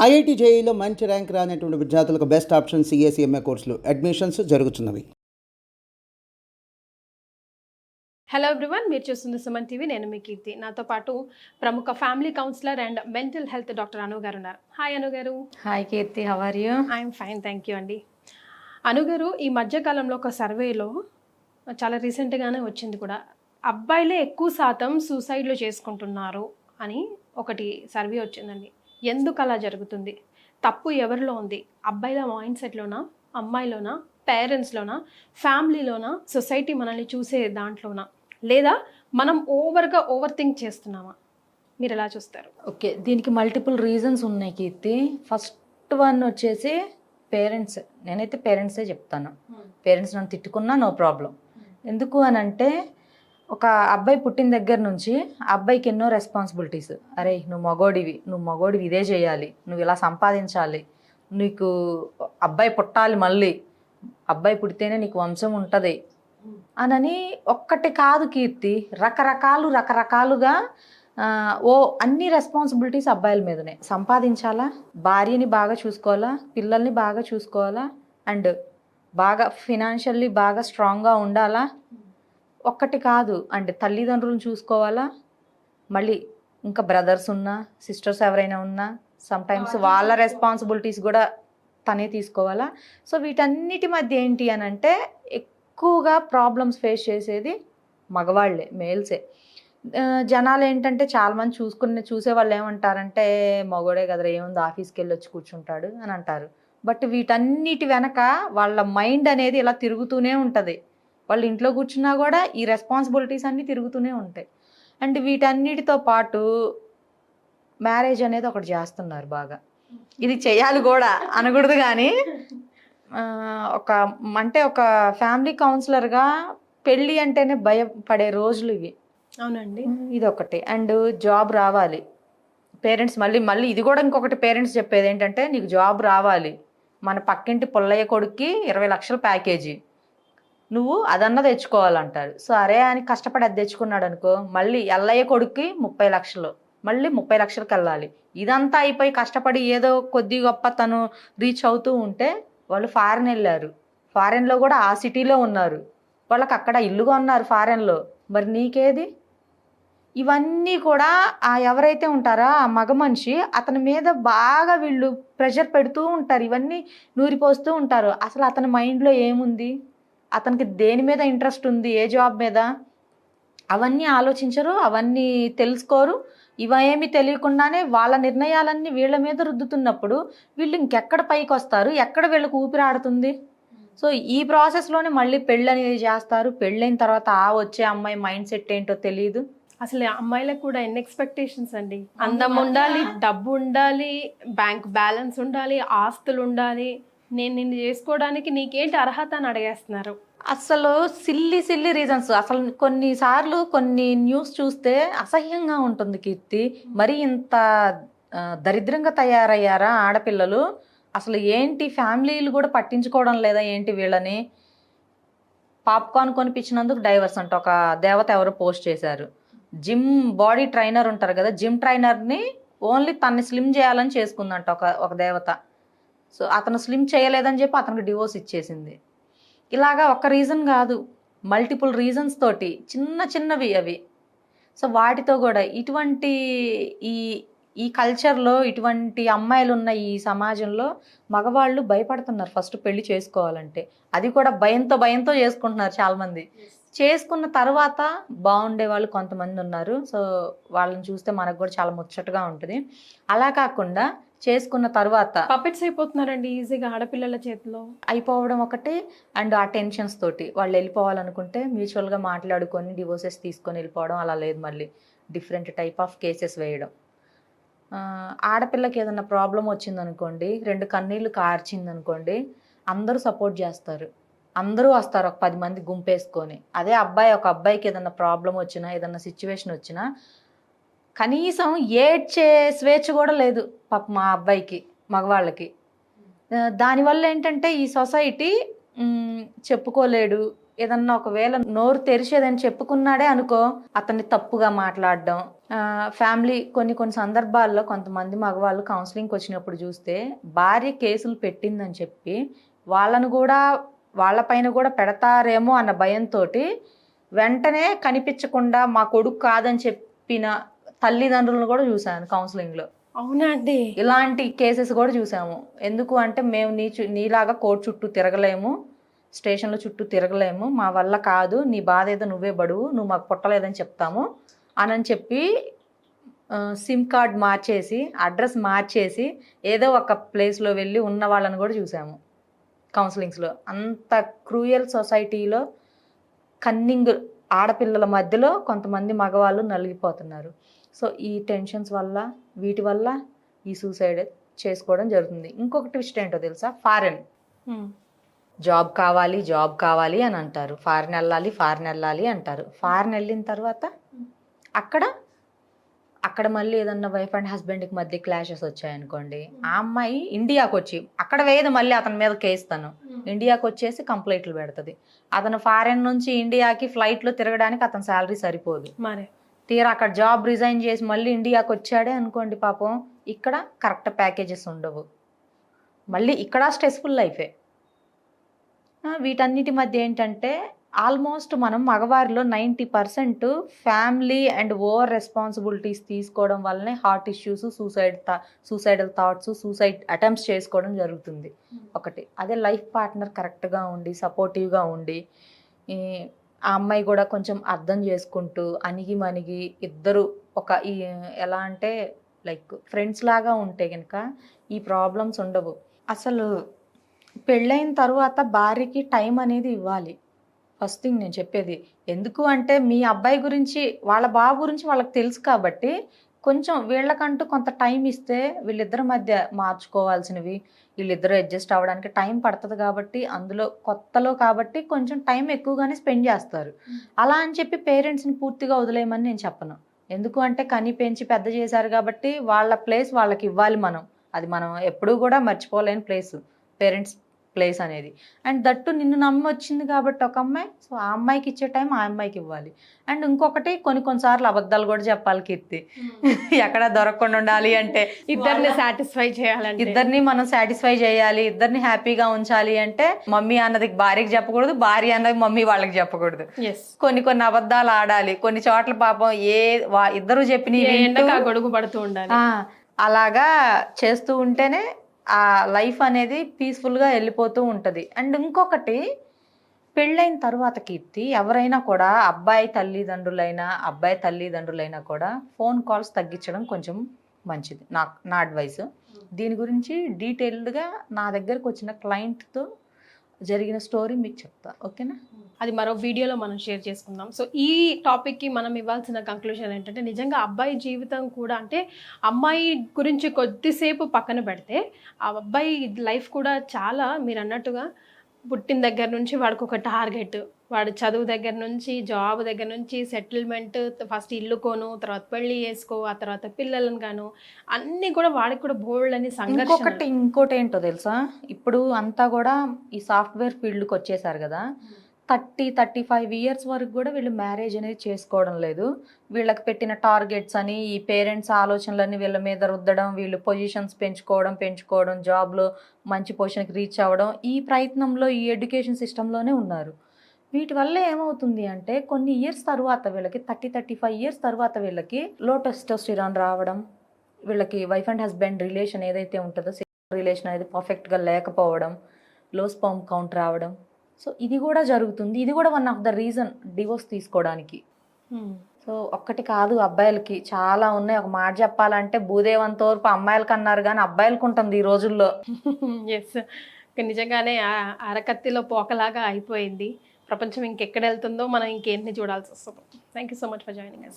IIT జేఈలో మంచి rank రానటువంటి విద్యార్థులకు బెస్ట్ ఆప్షన్ సిఎస్ఈఎంఏ కోర్సులు అడ్మిషన్స్ జరుగుతున్నవి. హలో ఎవ్రీవన్, మీరు చూస్తుంది సుమన్ టీవీ. నేను మీ కీర్తి. నాతో పాటు ప్రముఖ family counsellor and mental health doctor Anu గారు ఉన్నారు. హాయ్ అను గారు. Hi Keerthi, how are you? I'm fine, thank you అండి. అను గారు, ఈ మధ్యకాలంలో ఒక సర్వేలో చాలా రీసెంట్గానే వచ్చింది కూడా, అబ్బాయిలే ఎక్కువ శాతం సూసైడ్లు చేసుకుంటున్నారు అని ఒకటి సర్వే వచ్చిందండి. ఎందుకు అలా జరుగుతుంది? తప్పు ఎవరిలో ఉంది? అబ్బాయిల మైండ్ సెట్లోనా, అమ్మాయిలోనా, పేరెంట్స్లోనా, ఫ్యామిలీలోనా, సొసైటీ మనల్ని చూసే దాంట్లోనా, లేదా మనం ఓవర్ థింక్ చేస్తున్నామా? మీరు ఎలా చూస్తారు? ఓకే, దీనికి మల్టిపుల్ రీజన్స్ ఉన్నాయి కీర్తి. ఫస్ట్ వన్ వచ్చేసి పేరెంట్స్. నేనైతే పేరెంట్సే చెప్తాను. పేరెంట్స్ నన్ను తిట్టుకున్నా నో ప్రాబ్లం. ఎందుకు అని అంటే, ఒక అబ్బాయి పుట్టిన దగ్గర నుంచి అబ్బాయికి ఎన్నో రెస్పాన్సిబిలిటీస్. అరే నువ్వు మగోడివి ఇదే చేయాలి, నువ్వు ఇలా సంపాదించాలి, నీకు అబ్బాయి పుట్టాలి, మళ్ళీ అబ్బాయి పుడితేనే నీకు వంశం ఉంటుంది అనని ఒక్కటి కాదు కీర్తి, రకరకాలుగా అన్ని రెస్పాన్సిబిలిటీస్ అబ్బాయిల మీదనే. సంపాదించాలా, భార్యని బాగా చూసుకోవాలా, పిల్లల్ని బాగా చూసుకోవాలా, అండ్ బాగా ఫినాన్షియల్లీ బాగా స్ట్రాంగ్గా ఉండాలా, ఒక్కటి కాదు, అంటే తల్లిదండ్రులను చూసుకోవాలా, మళ్ళీ ఇంకా బ్రదర్స్ ఉన్నా, సిస్టర్స్ ఎవరైనా ఉన్నా, సమ్టైమ్స్ వాళ్ళ రెస్పాన్సిబిలిటీస్ కూడా తనే తీసుకోవాలా. సో వీటన్నిటి మధ్య ఏంటి అని అంటే, ఎక్కువగా ప్రాబ్లమ్స్ ఫేస్ చేసేది మగవాళ్ళే, మేల్సే. జనాలు ఏంటంటే చాలామంది చూసేవాళ్ళు ఏమంటారంటే, మగోడే కదరా, ఏముంది ఆఫీస్కి వెళ్ళి వచ్చి కూర్చుంటాడు అని అంటారు. బట్ వీటన్నిటి వెనక వాళ్ళ మైండ్ అనేది ఇలా తిరుగుతూనే ఉంటుంది. వాళ్ళు ఇంట్లో కూర్చున్నా కూడా ఈ రెస్పాన్సిబిలిటీస్ అన్నీ తిరుగుతూనే ఉంటాయి. అండ్ వీటన్నిటితో పాటు మ్యారేజ్ అనేది ఒకటి చేస్తున్నారు బాగా. ఇది చేయాలి కూడా అనకూడదు, కానీ ఒక ఫ్యామిలీ కౌన్సిలర్గా పెళ్ళి అంటేనే భయపడే రోజులు ఇవి. అవునండి, ఇది ఒకటి. అండ్ జాబ్ రావాలి, పేరెంట్స్ మళ్ళీ ఇది కూడా ఇంకొకటి. పేరెంట్స్ చెప్పేది ఏంటంటే, నీకు జాబ్ రావాలి, మన పక్కింటి పుల్లయ్య కొడుక్కి 20 లక్షల ప్యాకేజీ, నువ్వు అదన్నా తెచ్చుకోవాలంటారు. సో అరే అని కష్టపడి అది తెచ్చుకున్నాడు అనుకో, మళ్ళీ ఎల్లయ్య కొడుక్కి 30 లక్షలు, మళ్ళీ 30 లక్షలకు వెళ్ళాలి. ఇదంతా అయిపోయి కష్టపడి ఏదో కొద్ది గొప్ప తను రీచ్ అవుతూ ఉంటే, వాళ్ళు ఫారెన్ వెళ్ళారు, ఫారెన్లో కూడా ఆ సిటీలో ఉన్నారు, వాళ్ళకి అక్కడ ఇల్లుగా ఉన్నారు ఫారెన్లో, మరి నీకేది? ఇవన్నీ కూడా ఎవరైతే ఉంటారో ఆ మగ మనిషి, అతని మీద బాగా వీళ్ళు ప్రెషర్ పెడుతూ ఉంటారు, ఇవన్నీ నూరిపోస్తూ ఉంటారు. అసలు అతని మైండ్లో ఏముంది, అతనికి దేని మీద ఇంట్రెస్ట్ ఉంది, ఏ జాబ్ మీద, అవన్నీ ఆలోచించరు, అవన్నీ తెలుసుకోరు. ఇవేమీ తెలియకుండానే వాళ్ళ నిర్ణయాలన్నీ వీళ్ళ మీద రుద్దుతున్నప్పుడు వీళ్ళు ఇంకెక్కడ పైకి వస్తారు, ఎక్కడ వీళ్ళకి ఊపిరాడుతుంది? సో ఈ ప్రాసెస్లోనే మళ్ళీ పెళ్ళి అనేది చేస్తారు. పెళ్ళైన తర్వాత వచ్చే అమ్మాయి మైండ్ సెట్ ఏంటో తెలియదు. అసలు అమ్మాయిలకు కూడా ఎన్ని ఎక్స్పెక్టేషన్స్ అండి. అందం ఉండాలి, డబ్బు ఉండాలి, బ్యాంక్ బ్యాలెన్స్ ఉండాలి, ఆస్తులు ఉండాలి, నేను నిన్ను చేసుకోవడానికి నీకేంటి అర్హత అని అడిగేస్తున్నారు. అసలు సిల్లీ రీజన్స్. అసలు కొన్నిసార్లు కొన్ని న్యూస్ చూస్తే అసహ్యంగా ఉంటుంది కీర్తి. మరి ఇంత దరిద్రంగా తయారయ్యారా ఆడపిల్లలు? అసలు ఏంటి, ఫ్యామిలీలు కూడా పట్టించుకోవడం లేదా ఏంటి వీళ్ళని? పాప్కార్న్ కొనిపించినందుకు డైవర్స్ అంట. ఒక దేవత ఎవరో పోస్ట్ చేశారు. జిమ్ బాడీ ట్రైనర్ ఉంటారు కదా, జిమ్ ట్రైనర్ని ఓన్లీ తన్ని స్లిమ్ చేయాలని చేసుకుందంట ఒక దేవత. సో అతను స్లిమ్ చేయలేదని చెప్పి అతనికి డివోర్స్ ఇచ్చేసింది. ఇలాగా ఒక రీజన్ కాదు, మల్టిపుల్ రీజన్స్ తోటి చిన్నవి అవి. సో వాటితో కూడా ఇటువంటి ఈ కల్చర్లో ఇటువంటి అమ్మాయిలు ఉన్న ఈ సమాజంలో మగవాళ్ళు భయపడుతున్నారు ఫస్ట్ పెళ్లి చేసుకోవాలంటే. అది కూడా భయంతో చేసుకుంటున్నారు చాలామంది. చేసుకున్న తర్వాత బాగుండే వాళ్ళు కొంతమంది ఉన్నారు. సో వాళ్ళని చూస్తే మనకు కూడా చాలా ముచ్చటగా ఉంటుంది. అలా కాకుండా చేసుకున్న తర్వాత పపెట్స్ అయిపోతున్నారండి ఈజీగా ఆడపిల్లల చేతిలో. అయిపోవడం ఒకటి, అండ్ ఆ టెన్షన్స్ తోటి వాళ్ళు వెళ్ళిపోవాలనుకుంటే మ్యూచువల్గా మాట్లాడుకొని డివోర్సెస్ తీసుకొని వెళ్ళిపోవడం. అలా లేదు, మళ్ళీ డిఫరెంట్ టైప్ ఆఫ్ కేసెస్ వేయడం. ఆడపిల్లకి ఏదైనా ప్రాబ్లం వచ్చిందనుకోండి, 2 కన్నీళ్ళు కార్చిందనుకోండి, అందరూ సపోర్ట్ చేస్తారు, అందరూ వస్తారు, ఒక 10 మంది గుంపేసుకొని. అదే ఒక అబ్బాయికి ఏదైనా ప్రాబ్లం వచ్చినా, ఏదైనా సిచ్యువేషన్ వచ్చినా కనీసం ఏడ్చే స్వేచ్ఛ కూడా లేదు పాప మా అబ్బాయికి, మగవాళ్ళకి. దానివల్ల ఏంటంటే ఈ సొసైటీ చెప్పుకోలేడు, ఏదన్నా ఒకవేళ నోరు తెరిచేదని చెప్పుకున్నాడే అనుకో, అతన్ని తప్పుగా మాట్లాడడం, ఫ్యామిలీ కొన్ని సందర్భాల్లో కొంతమంది మగవాళ్ళు కౌన్సిలింగ్కి వచ్చినప్పుడు చూస్తే భార్య కేసులు పెట్టిందని చెప్పి వాళ్ళపైన కూడా పెడతారేమో అన్న భయంతో వెంటనే కనిపించకుండా మా కొడుకు కాదని చెప్పిన తల్లిదండ్రులను కూడా చూశాను కౌన్సిలింగ్లో. అవునా అండి? ఇలాంటి కేసెస్ కూడా చూసాము. ఎందుకు అంటే మేము నీలాగా కోర్టు చుట్టూ తిరగలేము, స్టేషన్లో చుట్టూ తిరగలేము, మా వల్ల కాదు, నీ బాధ ఏదో నువ్వే బడువు, నువ్వు మాకు పుట్టలేదని చెప్తాము అని చెప్పి సిమ్ కార్డ్ మార్చేసి అడ్రస్ మార్చేసి ఏదో ఒక ప్లేస్లో వెళ్ళి ఉన్న వాళ్ళని కూడా చూసాము కౌన్సిలింగ్స్లో. అంత క్రూయల్ సొసైటీలో కన్నింగ్ ఆడపిల్లల మధ్యలో కొంతమంది మగవాళ్ళు నలిగిపోతున్నారు. సో ఈ టెన్షన్స్ వల్ల వీటి వల్ల ఈ సూసైడ్ చేసుకోవడం జరుగుతుంది. ఇంకొక ట్విస్ట్ ఏంటో తెలుసా? ఫారెన్ జాబ్ కావాలి అని అంటారు, ఫారెన్ వెళ్ళాలి అంటారు. ఫారెన్ వెళ్ళిన తర్వాత అక్కడ మళ్ళీ ఏదన్నా వైఫ్ అండ్ హస్బెండ్కి మధ్య క్లాషెస్ వచ్చాయనుకోండి, ఆ అమ్మాయి ఇండియాకి వచ్చి అక్కడ వేయదు, మళ్ళీ అతని మీద కేస్తాను, ఇండియాకి వచ్చేసి కంప్లైంట్లు పెడుతుంది. అతను ఫారెన్ నుంచి ఇండియాకి ఫ్లైట్లో తిరగడానికి అతని శాలరీ సరిపోదు. మరి తీరా అక్కడ జాబ్ రిజైన్ చేసి మళ్ళీ ఇండియాకి వచ్చాడే అనుకోండి, పాపం ఇక్కడ కరెక్ట్ ప్యాకేజెస్ ఉండవు, మళ్ళీ ఇక్కడ స్ట్రెస్ఫుల్ లైఫే. వీటన్నిటి మధ్య ఏంటంటే ఆల్మోస్ట్ మనం మగవారిలో 90% ఫ్యామిలీ అండ్ ఓవర్ రెస్పాన్సిబిలిటీస్ తీసుకోవడం వల్లనే heart issues, suicidal thoughts, suicide attempts చేసుకోవడం జరుగుతుంది. ఒకటి అదే లైఫ్ పార్ట్నర్ కరెక్ట్గా ఉండి సపోర్టివ్గా ఉండి ఆ అమ్మాయి కూడా కొంచెం అర్థం చేసుకుంటూ అణిగి ఇద్దరు ఎలా అంటే లైక్ ఫ్రెండ్స్ లాగా ఉంటే కనుక ఈ ప్రాబ్లమ్స్ ఉండవు. అసలు పెళ్ళైన తర్వాత భార్యకి టైం అనేది ఇవ్వాలి. ఫస్ట్ థింగ్ నేను చెప్పేది. ఎందుకు అంటే మీ అబ్బాయి గురించి వాళ్ళ బాబు గురించి వాళ్ళకి తెలుసు కాబట్టి కొంచెం వీళ్ళకంటూ కొంత టైం ఇస్తే వీళ్ళిద్దరి మధ్య మార్చుకోవాల్సినవి, వీళ్ళిద్దరూ అడ్జస్ట్ అవ్వడానికి టైం పడుతుంది కాబట్టి, అందులో కొత్తలో కాబట్టి కొంచెం టైం ఎక్కువగానే స్పెండ్ చేస్తారు. అలా అని చెప్పి పేరెంట్స్ని పూర్తిగా వదిలేయమని నేను చెప్పను. ఎందుకు అంటే కని పెంచి పెద్ద చేశారు కాబట్టి వాళ్ళ ప్లేస్ వాళ్ళకి ఇవ్వాలి మనం. అది మనం ఎప్పుడూ కూడా మర్చిపోలేని ప్లేస్ పేరెంట్స్ ప్లేస్ అనేది. అండ్ దట్టు నిన్ను నమ్మి వచ్చింది కాబట్టి ఒక అమ్మాయి, సో ఆ అమ్మాయికి ఇచ్చే టైం ఆ అమ్మాయికి ఇవ్వాలి. అండ్ ఇంకొకటి కొన్నిసార్లు అబద్ధాలు కూడా చెప్పాలి కీర్తి. ఎక్కడ దొరకకుండా ఉండాలి అంటే ఇద్దరిని సాటిస్ఫై చేయాలంటే, ఇద్దరిని మనం సాటిస్ఫై చేయాలి, ఇద్దరిని హ్యాపీగా ఉంచాలి అంటే మమ్మీ అన్నది భార్యకి చెప్పకూడదు, భార్య అన్నది మమ్మీ వాళ్ళకి చెప్పకూడదు. కొన్ని అబద్ధాలు ఆడాలి. కొన్ని చోట్ల పాపం ఇద్దరు చెప్పిన గొడుగు పడుతూ ఉండాలి. అలాగా చేస్తూ ఉంటేనే ఆ లైఫ్ అనేది పీస్ఫుల్గా వెళ్ళిపోతూ ఉంటుంది. అండ్ ఇంకొకటి, పెళ్ళైన తర్వాత కీర్తి ఎవరైనా కూడా అబ్బాయి తల్లిదండ్రులైనా కూడా ఫోన్ కాల్స్ తగ్గించడం కొంచెం మంచిది. నా అడ్వైస్. దీని గురించి డీటెయిల్డ్గా నా దగ్గరకు వచ్చిన క్లయింట్తో జరిగిన స్టోరీ మీకు చెప్తా, ఓకేనా? అది మరో వీడియోలో మనం షేర్ చేసుకుందాం. సో ఈ టాపిక్కి మనం ఇవ్వాల్సిన కంక్లూజన్ ఏంటంటే, నిజంగా అబ్బాయి జీవితం కూడా అంటే అమ్మాయి గురించి కొద్దిసేపు పక్కన పెడితే ఆ అబ్బాయి లైఫ్ కూడా చాలా, మీరు అన్నట్టుగా పుట్టిన దగ్గర నుంచి వాడికి ఒక టార్గెట్, వాడు చదువు దగ్గర నుంచి జాబ్ దగ్గర నుంచి సెటిల్మెంట్, ఫస్ట్ ఇల్లు కొను, తర్వాత పెళ్లి చేసుకో, ఆ తర్వాత పిల్లలను గాను, అన్నీ కూడా వాడికి కూడా బోల్డ్ అని సంఘర్షణ. ఇంకోటి ఏంటో తెలుసా, ఇప్పుడు అంతా కూడా ఈ సాఫ్ట్వేర్ ఫీల్డ్కి వచ్చేసారు కదా, 30-35 ఇయర్స్ వరకు కూడా వీళ్ళు మ్యారేజ్ అనేది చేసుకోవడం లేదు. వీళ్ళకి పెట్టిన టార్గెట్స్ అని ఈ పేరెంట్స్ ఆలోచనలన్నీ వీళ్ళ మీద రుద్దడం, వీళ్ళు పొజిషన్స్ పెంచుకోవడం, జాబ్లో మంచి పొజిషన్కి రీచ్ అవ్వడం, ఈ ప్రయత్నంలో ఈ ఎడ్యుకేషన్ సిస్టంలోనే ఉన్నారు. వీటి వల్ల ఏమవుతుంది అంటే కొన్ని ఇయర్స్ తర్వాత వీళ్ళకి 30-35 ఇయర్స్ తర్వాత వీళ్ళకి లో టెస్టోస్టెరాన్ రావడం, వీళ్ళకి వైఫ్ అండ్ హస్బెండ్ రిలేషన్ ఏదైతే ఉంటుందో సెక్సువల్ రిలేషన్ అనేది పర్ఫెక్ట్గా లేకపోవడం, లో స్పర్మ్ కౌంట్ రావడం. సో ఇది కూడా జరుగుతుంది. ఇది కూడా one of the reason divorce తీసుకోవడానికి. సో ఒక్కటి కాదు, అబ్బాయిలకి చాలా ఉన్నాయి. ఒక మాట చెప్పాలంటే భూదేవంతోర్పు అమ్మాయిలకి అన్నారు కానీ అబ్బాయిలకు ఉంటుంది ఈ రోజుల్లో. ఎస్, నిజంగానే అరకత్తిలో పోకలాగా అయిపోయింది ప్రపంచం. ఇంకెక్కడ వెళ్తుందో మనం ఇంకేంటి చూడాల్సి వస్తుందో. Thank you so much for joining us.